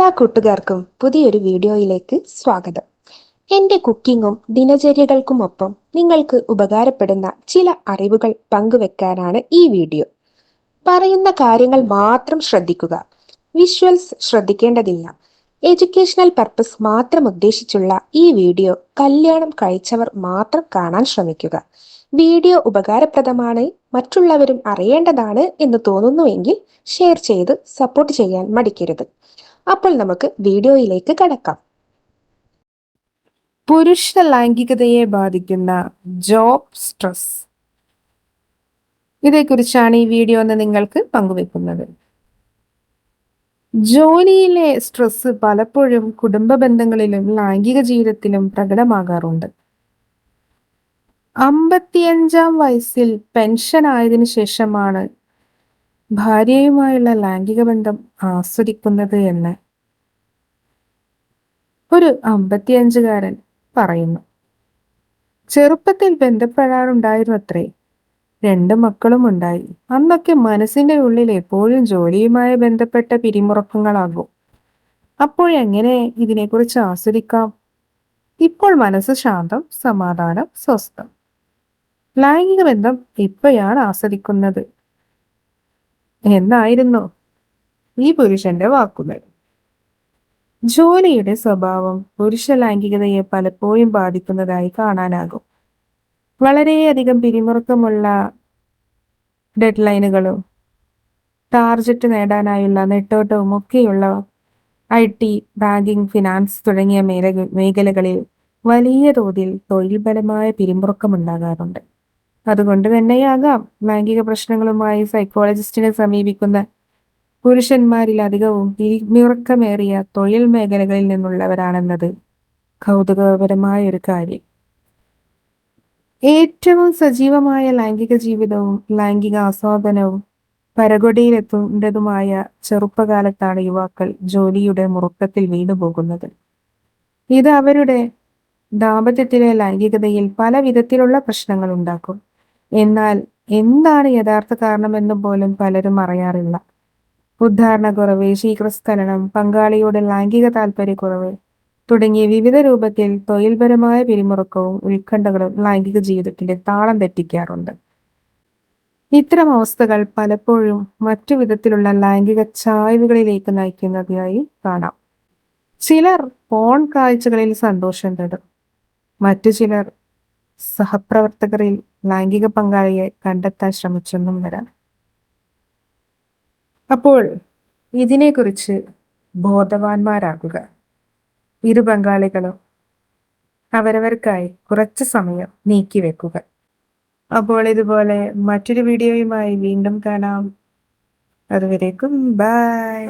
എല്ലാ കൂട്ടുകാർക്കും പുതിയൊരു വീഡിയോയിലേക്ക് സ്വാഗതം. എൻ്റെ കുക്കിങ്ങും ദിനചര്യകൾക്കുമൊപ്പം നിങ്ങൾക്ക് ഉപകാരപ്പെടുന്ന ചില അറിവുകൾ പങ്കുവെക്കാനാണ് ഈ വീഡിയോ. പറയുന്ന കാര്യങ്ങൾ മാത്രം ശ്രദ്ധിക്കുക. വിഷ്വൽസ് ശ്രദ്ധിക്കേണ്ടതില്ല. എഡ്യൂക്കേഷണൽ പർപ്പസ് മാത്രം ഉദ്ദേശിച്ചുള്ള ഈ വീഡിയോ കല്യാണം കഴിച്ചവർ മാത്രം കാണാൻ ശ്രമിക്കുക. വീഡിയോ ഉപകാരപ്രദമാണ്, മറ്റുള്ളവരും അറിയേണ്ടതാണ് എന്ന് തോന്നുന്നുവെങ്കിൽ ഷെയർ ചെയ്ത് സപ്പോർട്ട് ചെയ്യാൻ മടിക്കരുത്. അപ്പോൾ നമുക്ക് വീഡിയോയിലേക്ക് കടക്കാം. പുരുഷ ലൈംഗികതയെ ബാധിക്കുന്ന ജോബ് സ്ട്രെസ്, ഇതേക്കുറിച്ചാണ് ഈ വീഡിയോ എന്ന് നിങ്ങൾക്ക് പങ്കുവെക്കുന്നത്. ജോലിയിലെ സ്ട്രെസ് പലപ്പോഴും കുടുംബ ബന്ധങ്ങളിലും ലൈംഗിക ജീവിതത്തിലും പ്രകടമാകാറുണ്ട്. 55-ാം വയസ്സിൽ പെൻഷൻ ആയതിനു ശേഷമാണ് ഭാര്യയുമായുള്ള ലൈംഗിക ബന്ധം ആസ്വദിക്കുന്നത് എന്ന് ഒരു 55-കാരൻ പറയുന്നു. ചെറുപ്പത്തിൽ ബന്ധപ്പെടാറുണ്ടായിരുന്നത്രേ. 2 മക്കളും ഉണ്ടായി. അന്നൊക്കെ മനസ്സിന്റെ ഉള്ളിൽ എപ്പോഴും ജോലിയുമായി ബന്ധപ്പെട്ട പിരിമുറുക്കങ്ങളാകും. അപ്പോഴെങ്ങനെ ഇതിനെക്കുറിച്ച് ആസ്വദിക്കാം? ഇപ്പോൾ മനസ്സ് ശാന്തം, സമാധാനം, സ്വസ്ഥം. ലൈംഗിക ബന്ധം ഇപ്പോഴാണ് ആസ്വദിക്കുന്നത് എന്നായിരുന്നു ഈ പുരുഷന്റെ വാക്കുകൾ. ജോലിയുടെ സ്വഭാവം പുരുഷ ലൈംഗികതയെ പലപ്പോഴും ബാധിക്കുന്നതായി കാണാനാകും. വളരെയധികം പിരിമുറുക്കമുള്ള ഡെഡ്ലൈനുകളും ടാർജറ്റ് നേടാനായുള്ള നെട്ടോട്ടവും ഒക്കെയുള്ള IT, ബാങ്കിംഗ്, ഫിനാൻസ് തുടങ്ങിയ മേഖലകളിൽ വലിയ തോതിൽ തൊഴിൽപരമായ പിരിമുറുക്കമുണ്ടാകാറുണ്ട്. അതുകൊണ്ട് തന്നെയാകാം ലൈംഗിക പ്രശ്നങ്ങളുമായി സൈക്കോളജിസ്റ്റിനെ സമീപിക്കുന്ന പുരുഷന്മാരിൽ അധികവും പിരിമുറുക്കമേറിയ തൊഴിൽ മേഖലകളിൽ നിന്നുള്ളവരാണെന്നത് കൗതുകപരമായ ഒരു കാര്യം. ഏറ്റവും സജീവമായ ലൈംഗിക ജീവിതവും ലൈംഗിക ആസ്വാദനവും പരകൊടിയിലെത്തേണ്ടതുമായ ചെറുപ്പകാലത്താണ് യുവാക്കൾ ജോലിയുടെ മുറുക്കത്തിൽ വീണുപോകുന്നത്. ഇത് അവരുടെ ദാമ്പത്യത്തിലെ ലൈംഗികതയിൽ പല വിധത്തിലുള്ള പ്രശ്നങ്ങൾ ഉണ്ടാക്കും. എന്നാൽ എന്താണ് യഥാർത്ഥ കാരണമെന്ന് പോലും പലരും അറിയാറില്ല. ഉദ്ധാരണക്കുറവ്, ശീഘ്രസ്ഖലനം, പങ്കാളിയുടെ ലൈംഗിക താല്പര്യക്കുറവ് തുടങ്ങിയ വിവിധ രൂപത്തിൽ തൊഴിൽപരമായ പിരിമുറുക്കവും ഉത്കണ്ഠകളും ലൈംഗിക ജീവിതത്തിന്റെ താളം തെറ്റിക്കാറുണ്ട്. ഇത്തരം അവസ്ഥകൾ പലപ്പോഴും മറ്റു വിധത്തിലുള്ള ലൈംഗിക ചായ്വുകളിലേക്ക് നയിക്കുന്നതായി കാണാം. ചിലർ പോൺ കാഴ്ചകളിൽ സന്തോഷം തേടും. മറ്റു ചിലർ സഹപ്രവർത്തകരിൽ ലൈംഗിക പങ്കാളിയെ കണ്ടെത്താൻ ശ്രമിച്ചെന്നും വരാം. അപ്പോൾ ഇതിനെക്കുറിച്ച് ബോധവാന്മാരാകുക. ഇരു പങ്കാളികളും അവരവർക്കായി കുറച്ച് സമയം നീക്കിവെക്കുക. അപ്പോൾ ഇതുപോലെ മറ്റൊരു വീഡിയോയുമായി വീണ്ടും കാണാം. അതുവരേക്കും ബൈ.